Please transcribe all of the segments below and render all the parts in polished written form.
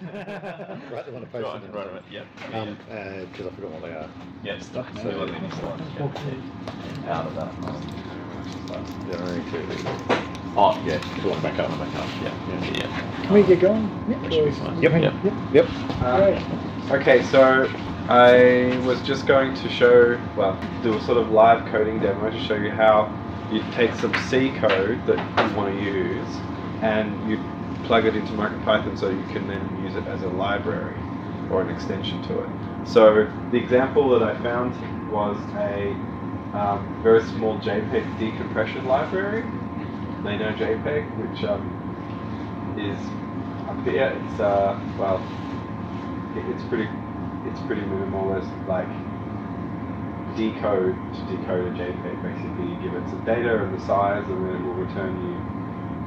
Right, they want to post them. Right, yep. Because I forgot what they are. Yep, stuff. So let me just out of that. There are only two. Oh, yeah. Pull them back up. Yeah. Can we get going? Yep. Okay, so I was just going to show, do a sort of live coding demo to show you how you take some C code that you want to use and you plug it into MicroPython so you can then use it as a library or an extension to it. So the example that I found was a very small JPEG decompression library, Nano JPEG, which is up here. It's pretty minimal. There's like decode to decode a JPEG. Basically, you give it some data and the size, and then it will return you.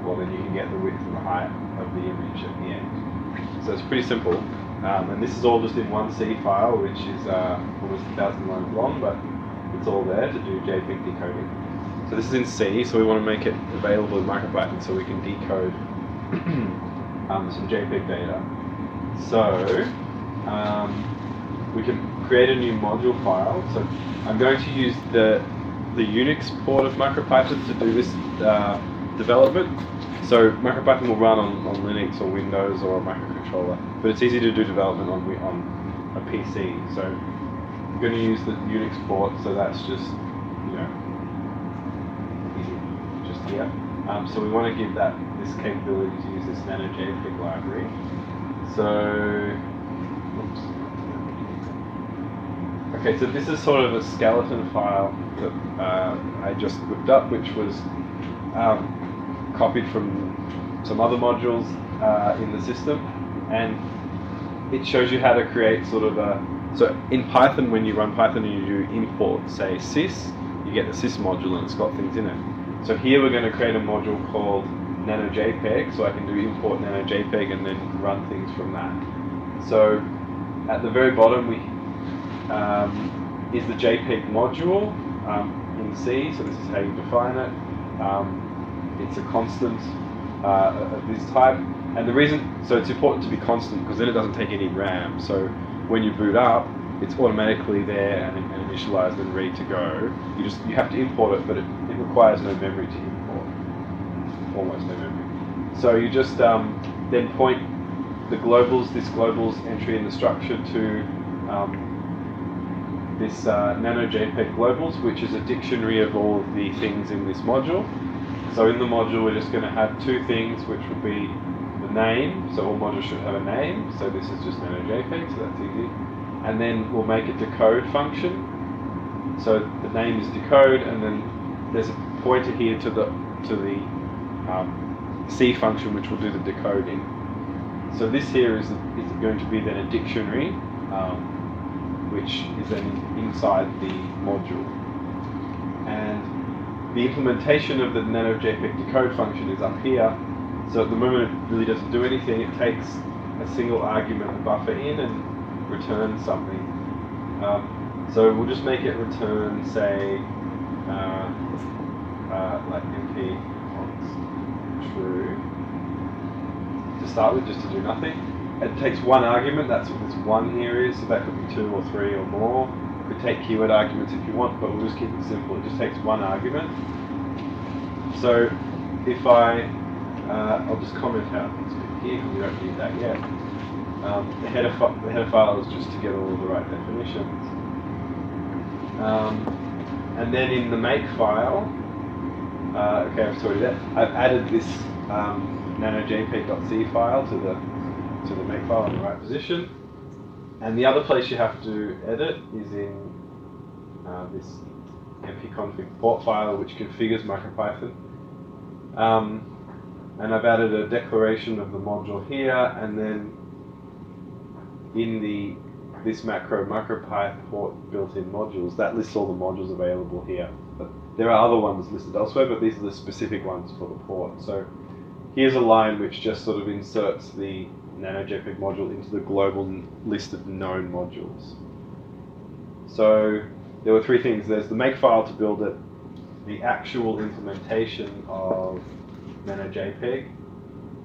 Well, then you can get the width and the height of the image at the end. So it's pretty simple. And this is all just in one C file, which is almost 1,000 lines long, but it's all there to do JPEG decoding. So this is in C, so we want to make it available in MicroPython so we can decode some JPEG data. So we can create a new module file. So I'm going to use the Unix port of MicroPython to do this development. So MicroPython will run on Linux or Windows or a microcontroller, but it's easy to do development on a PC. So I'm going to use the Unix port, so that's just, easy, just here. So we want to give this capability to use this Nano JPEG library. So, okay, so this is sort of a skeleton file that I just whipped up, which was copied from some other modules in the system, and it shows you how to create sort of so in Python, when you run Python and you do import, say sys, you get the sys module and it's got things in it. So here we're going to create a module called Nano JPEG, so I can do import Nano JPEG and then run things from that. So at the very bottom is the Jpeg module in C, so this is how you define it. It's a constant of this type, and the reason, so it's important to be constant because then it doesn't take any RAM. So when you boot up, it's automatically there and initialized and ready to go. You have to import it, but it requires no memory to import, almost no memory. So you just then point the globals, this globals entry in the structure to this Nano JPEG globals, which is a dictionary of all of the things in this module. So in the module, we're just going to have two things, which would be the name. So all modules should have a name. So this is just Nano JPEG, so that's easy. And then we'll make a decode function. So the name is decode, and then there's a pointer here to the C function, which will do the decoding. So this here is going to be then a dictionary, which is then inside the module. And the implementation of the Nano JPEG decode function is up here. So at the moment it really doesn't do anything. It takes a single argument buffer in and returns something. So we'll just make it return, say, like MP true to start with, just to do nothing. It takes one argument, that's what this one here is, so that could be 2 or 3 or more. You could take keyword arguments if you want, but we'll just keep it simple. It just takes one argument. So if I'll just comment out this bit here because we don't need that yet. The header file is just to get all of the right definitions. And then in the make file, okay, I've sorted that. I've added this nanojpeg.c file to the make file in the right position. And the other place you have to edit is in this mpconfig port file, which configures MicroPython. And I've added a declaration of the module here, and then in this macro MicroPy port built-in modules, that lists all the modules available here. But there are other ones listed elsewhere, but these are the specific ones for the port. So here's a line which just sort of inserts the Nano JPEG module into the global list of known modules. So there were 3 things. There's the make file to build it, the actual implementation of Nano JPEG,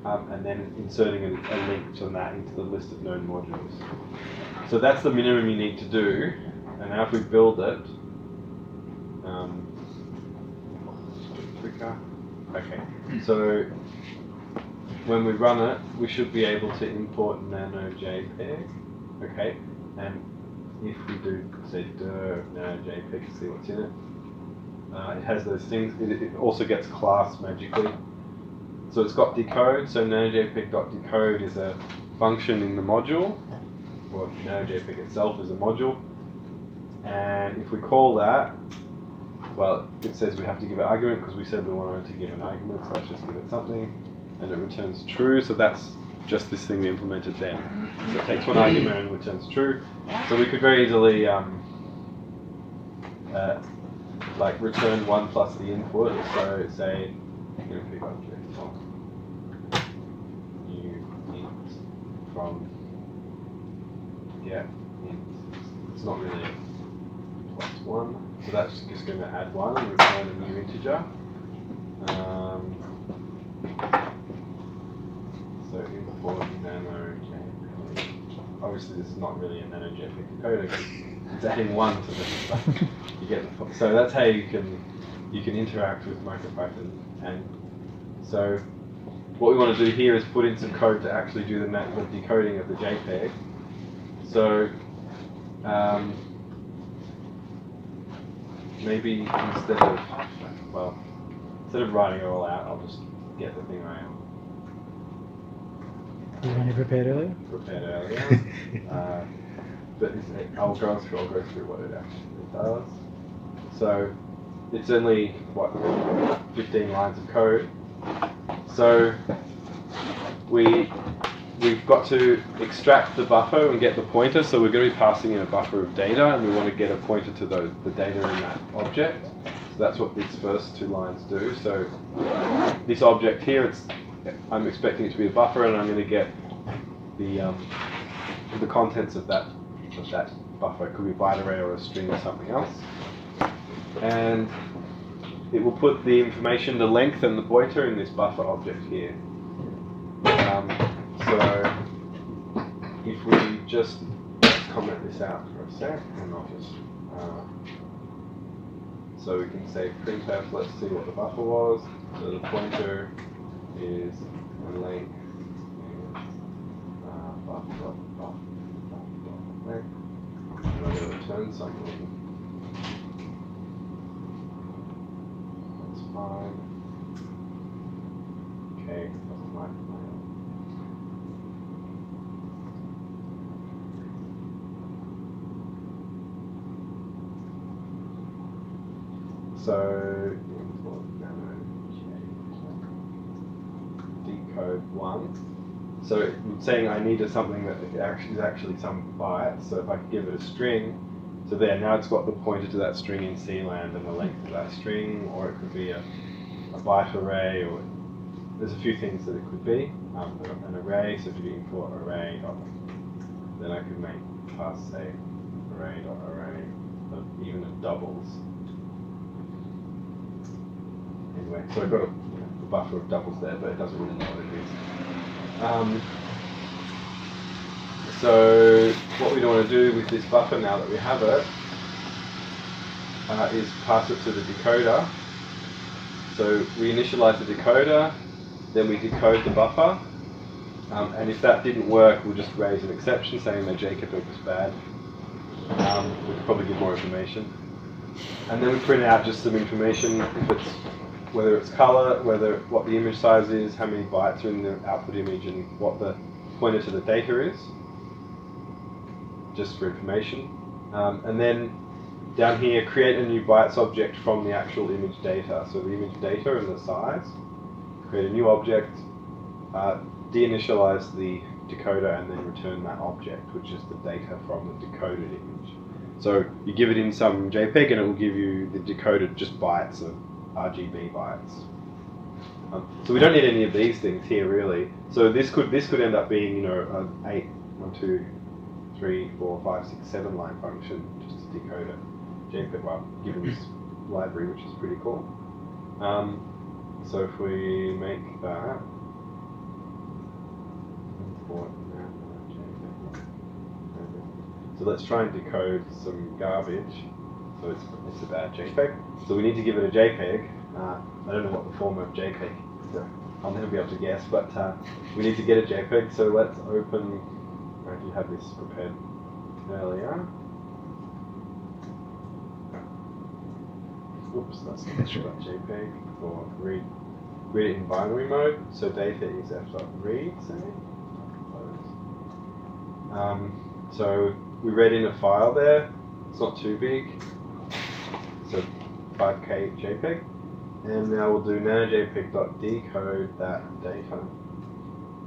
and then inserting a link to that into the list of known modules. So that's the minimum you need to do. And now if we build it, quicker. Okay, so when we run it, we should be able to import nano JPEG. Okay, and if we do say nano JPEG to see what's in it, it has those things. It also gets class magically. So it's got decode. So nanojpeg.decode is a function in the module, or nanojpeg itself is a module. And if we call that, well, it says we have to give an argument because we said we wanted to give an argument. So let's just give it something, and it returns true. So that's just this thing we implemented then. So it takes one argument and returns true. So we could very easily like return 1 plus the input. So say new object new int from get int. It's not really plus 1. So that's just going to add 1 and return a new integer. So import nano JPEG. Obviously, this is not really a nano JPEG decoder because it's adding 1 to the stuff. You get the, so that's how you can interact with MicroPython. And so what we want to do here is put in some code to actually do the decoding of the JPEG. So maybe instead of writing it all out, I'll just get the thing right. The one you prepared earlier? Prepared earlier. But I'll go through what it actually does. So it's only, what, 15 lines of code. So we've got to extract the buffer and get the pointer. So we're going to be passing in a buffer of data, and we want to get a pointer to the data in that object. So that's what these first 2 lines do. So this object here, I'm expecting it to be a buffer, and I'm going to get the contents of that buffer. It could be a byte array or a string or something else. And it will put the information, the length and the pointer in this buffer object here. So if we just comment this out for a sec, and I'll just so we can say printf, let's see what the buffer was. So the pointer is a length buffer length, and I'm going to return something. That's fine. Okay, doesn't like my So import nano decode 1. So it's saying I needed something that is actually some bytes. So if I could give it a string, so there now it's got the pointer to that string in C land and the length of that string, or it could be a byte array, or there's a few things that it could be. An array. So if you import array, then I could make pass say array.array, even of doubles. Anyway, so I've got a buffer of doubles there, but it doesn't really know what it is. So what we want to do with this buffer now that we have it is pass it to the decoder. So we initialize the decoder, then we decode the buffer, and if that didn't work, we'll just raise an exception saying that JPEG was bad. We could probably give more information. And then we print out just some information, if it's whether it's color, what the image size is, how many bytes are in the output image, and what the pointer to the data is, just for information. And then down here, create a new bytes object from the actual image data. So the image data and the size. Create a new object, deinitialize the decoder, and then return that object, which is the data from the decoded image. So you give it in some JPEG, and it will give you the decoded just bytes of RGB bytes. So we don't need any of these things here really. So this could end up being, you know, an 1, 2, 3, 4, 5, 6, 7 line function just to decode a JPEG. Well, given this library, which is pretty cool. So if we make that, import. So let's try and decode some garbage. So it's about JPEG. So we need to give it a JPEG. I don't know what the form of JPEG is. I'll never be able to guess, but we need to get a JPEG. So let's open. I actually had this prepared earlier. Oops, that's not JPEG. Or read it in binary mode. So data is f.read, say. So we read in a file there. It's not too big. So 5K JPEG. And now we'll do nanojpeg.decode that data.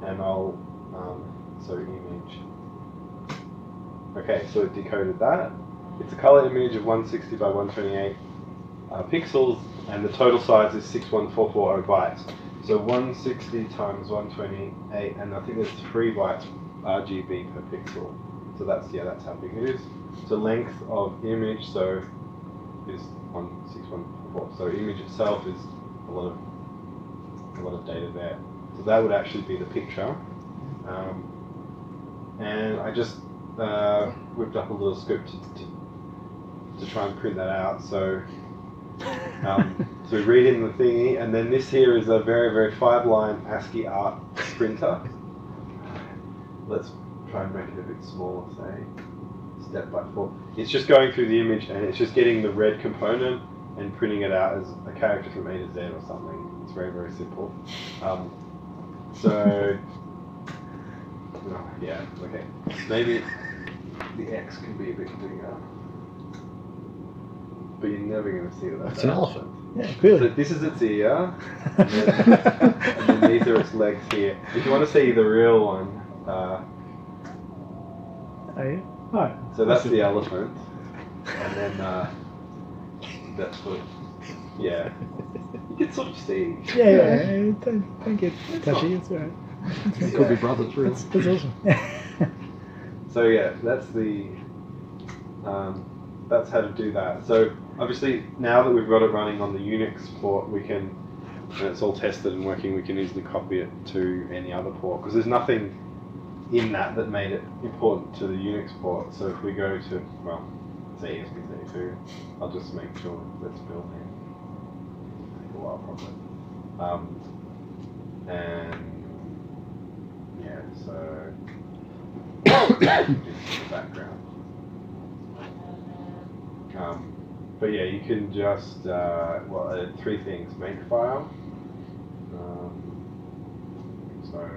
And I'll, so image. Okay, so it decoded that. It's a color image of 160 by 128 pixels, and the total size is 61440 bytes. So 160 times 128, and I think there's 3 bytes RGB per pixel. So that's how big it is. So length of image is 16144. So image itself is a lot of data there. So that would actually be the picture. And I just whipped up a little script to try and print that out. So so we read in the thingy, and then this here is a very, very 5-line ASCII art printer. Let's try and make it a bit smaller, say, step by 4. It's just going through the image, and it's just getting the red component and printing it out as a character from A to Z or something. It's very, very simple. So, yeah, okay. Maybe the X can be a bit bigger. But you're never going to see that. It's an elephant. Yeah, clearly. So this is its ear, and then these are its legs here. If you want to see the real one, Oh, yeah? Oh. so that's the elephant, and then that's what, yeah. You can sort of see. Yeah, don't get touchy, it's alright. It could be brothers, really. That's awesome. So yeah, that's the that's how to do that. So obviously now that we've got it running on the Unix port, we can, and it's all tested and working, we can easily copy it to any other port, because there's nothing in that made it important to the Unix port. So if we go to, well, say ESP32, I'll just make sure that's built in. Take a while probably. And yeah, so just the background. But yeah, you can just, 3 things. Makefile. So,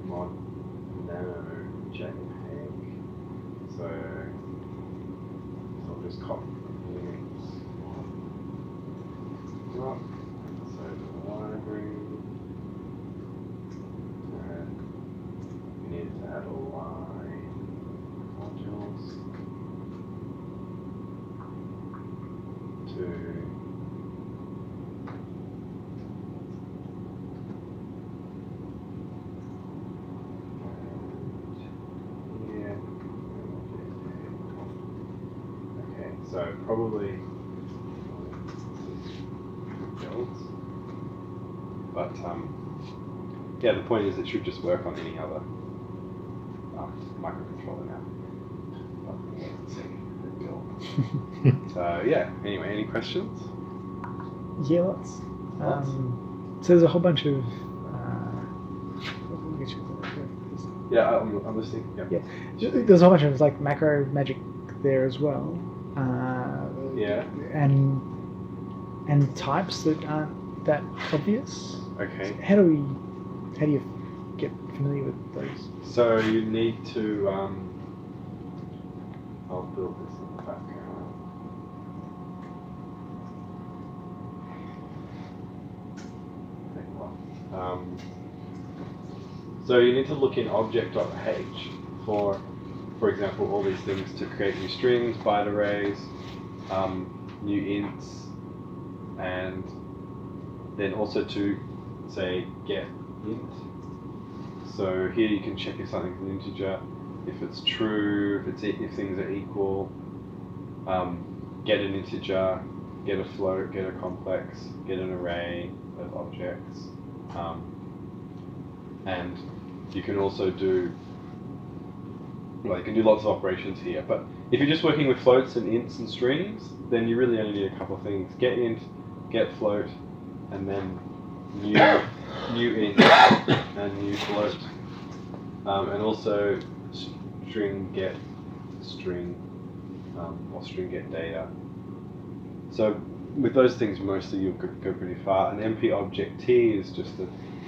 mod nano JPEG. So I'll just copy the links. So the library. And we need to add a line modules. So probably builds, but yeah, the point is it should just work on any other microcontroller now. So yeah. Anyway, any questions? Yeah, lots. So there's a whole bunch of. Yeah, I'm listening. Yeah. Yeah, there's a whole bunch of like macro magic there as well. Yeah. And types that aren't that obvious. Okay. How do you get familiar with those? So you need to. I'll build this in the background. So you need to look in object.h for example, all these things to create new strings, byte arrays, new ints, and then also to say get int. So here you can check if something's an integer, if it's true, if things are equal. Get an integer, get a float, get a complex, get an array of objects. and you can also do, well, you can do lots of operations here. But if you're just working with floats and ints and strings, then you really only need a couple of things: get int, get float, and then new int and new float, and also string get string or string get data. So with those things, mostly you'll go pretty far. An MP object T is just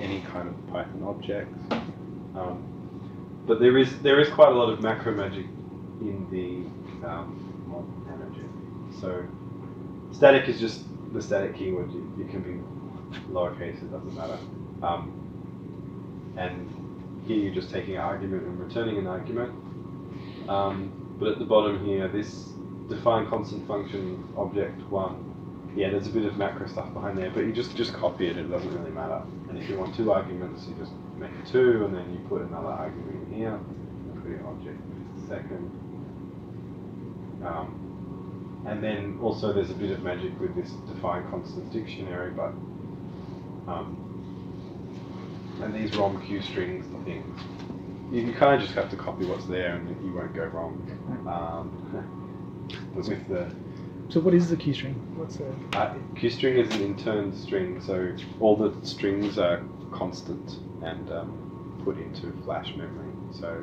any kind of Python object. But there is quite a lot of macro magic in the mod manager. So static is just the static keyword. It can be lowercase, it doesn't matter. And here you're just taking an argument and returning an argument. But at the bottom here, this define constant function object 1. Yeah, there's a bit of macro stuff behind there, but you just copy it, it doesn't really matter. And if you want 2 arguments, you just make it 2, and then you put another argument in here, and put your object second. And then also there's a bit of magic with this define constant dictionary, but and these ROM Q strings things. You kind of just have to copy what's there, and you won't go wrong. But with the So what is the key string? What's the Q string is an interned string, so all the strings are constant and put into flash memory. So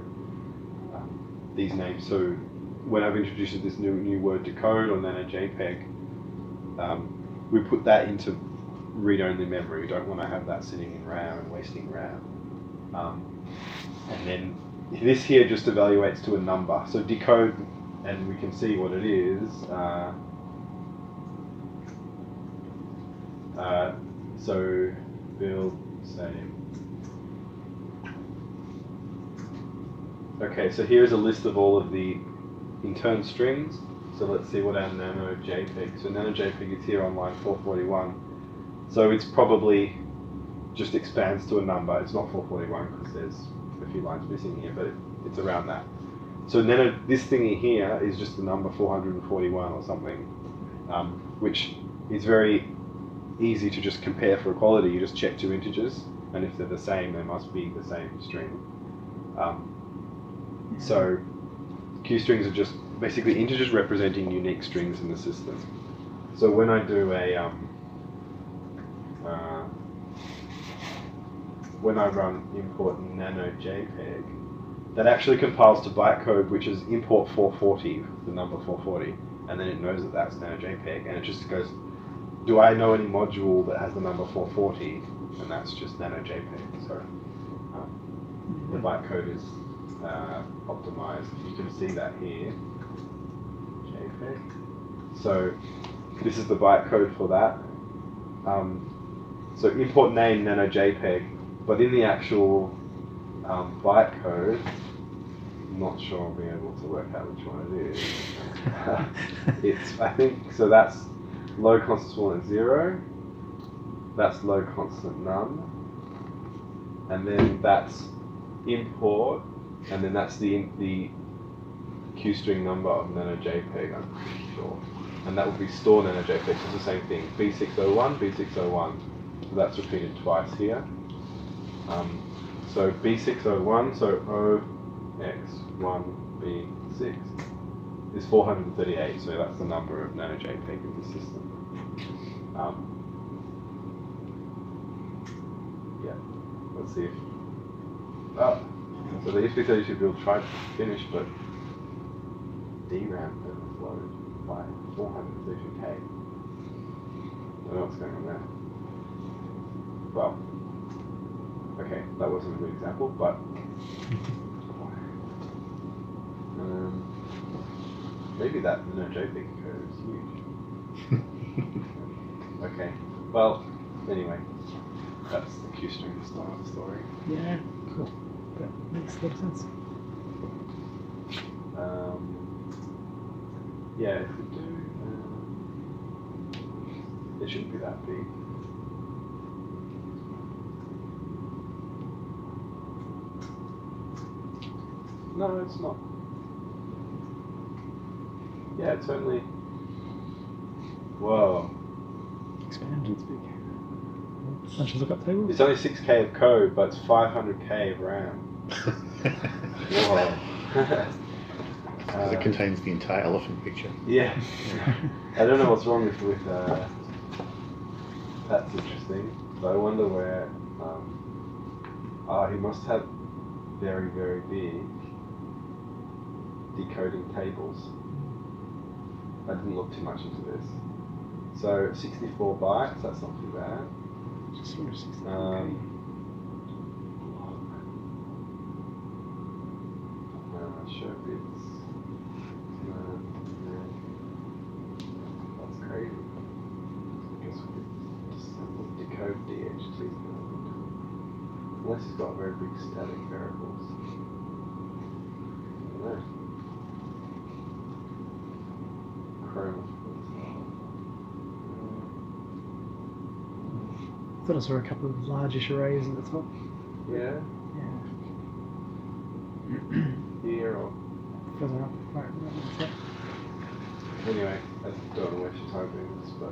these names. So when I've introduced this new word decode or nano JPEG, we put that into read-only memory. We don't want to have that sitting in RAM and wasting RAM. And then this here just evaluates to a number. So decode, and we can see what it is. So build save. Okay, so here's a list of all of the interned strings. So let's see what our nano JPEG. So nano JPEG is here on line 441. So it's probably just expands to a number. It's not 441 because there's a few lines missing here, but it's around that. So nano, this thingy here is just the number 441 or something, which is very easy to just compare for equality. You just check 2 integers, and if they're the same, they must be the same string. So Q strings are just basically integers representing unique strings in the system. So when I do a when I run import nano JPEG, that actually compiles to bytecode, which is import 440, the number 440, and then it knows that that's nano JPEG, and it just goes, do I know any module that has the number 440? And that's just nano JPEG. So the bytecode is optimized. You can see that here, JPEG. So this is the bytecode for that. So import name nano JPEG, but in the actual bytecode, I'm not sure I'll be able to work out which one it is. It's, I think, so that's low constant small at 0, that's low constant none, and then that's import, and then that's the Q string number of nano JPEG, I'm pretty sure. And that will be store nano JPEG, so it's the same thing, B601, B601. So that's repeated twice here. So B601, so OX1B6 is 438, so that's the number of nano JPEG in the system. Yeah, let's see if, so the ESP32 build tried to finish, but DRAM overflowed by 432K. I don't know what's going on there. Well, okay, that wasn't a good example, but maybe that JPEG code is huge. Okay, well, anyway, that's the Q string story. yeah, cool. That makes a lot of sense. Yeah, if we do, it shouldn't be that big. No, it's not. Yeah, it's only. Whoa. Expand. It's big. bunch of lookup tables. It's only 6K of code, but it's 500K of RAM. Whoa. Because it contains the entire elephant picture. Yeah. I don't know what's wrong with that's interesting. But I wonder where. He must have very, very big decoding tables. I didn't look too much into this. So 64 bytes, that's not too bad. Just sort of 64K. Show bits. That's crazy. I guess we could just decode DHT code. Unless it's got very big static variables. I don't know. Chrome. I thought I saw a couple of largish arrays at the top. Yeah. Yeah. Here or Further up, right. anyway, I don't know waste your time doing this, but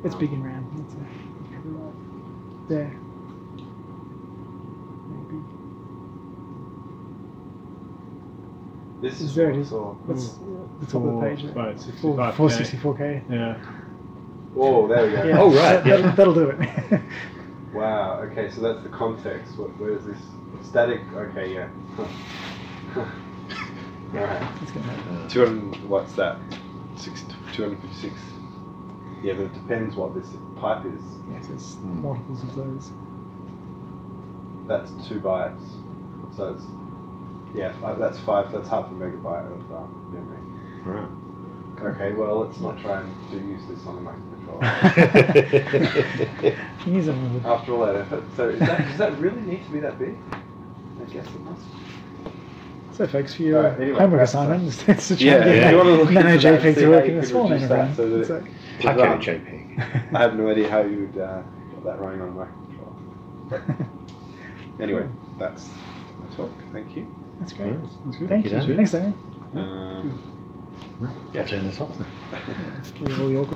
It's big in RAM. That's probably right. There. Maybe. this is There it what I is. saw. That's the top of the page. Right, 464K. Yeah. Oh, there we go. Yeah, Oh, right, That'll do it. Wow. Okay, so that's the context. Where is this? Static. Okay, yeah. Alright. Let's get that. 200. What's that? 256. Yeah, but it depends what this pipe is. Yes, it's multiples of those. That's 2 bytes. So it's that's 5. That's half a megabyte of memory. Right. Okay. Well, let's not try and use this on a microcontroller. Use them with After all that effort. So does that really need to be that big? I guess it must. So, folks, for your Alright, anyway, homework that's assignment, it's to try Yeah, and if get you want to look Nano into that and JPEG see to how work you in a can small reduce nano that so that It's like, Packet JPEG. I have no idea how you would get that running on a microcontroller. Anyway, that's my talk. Thank you. that's great. That's good. Thank you. Thank you, Thanks, Damien. I'll turn this off. All your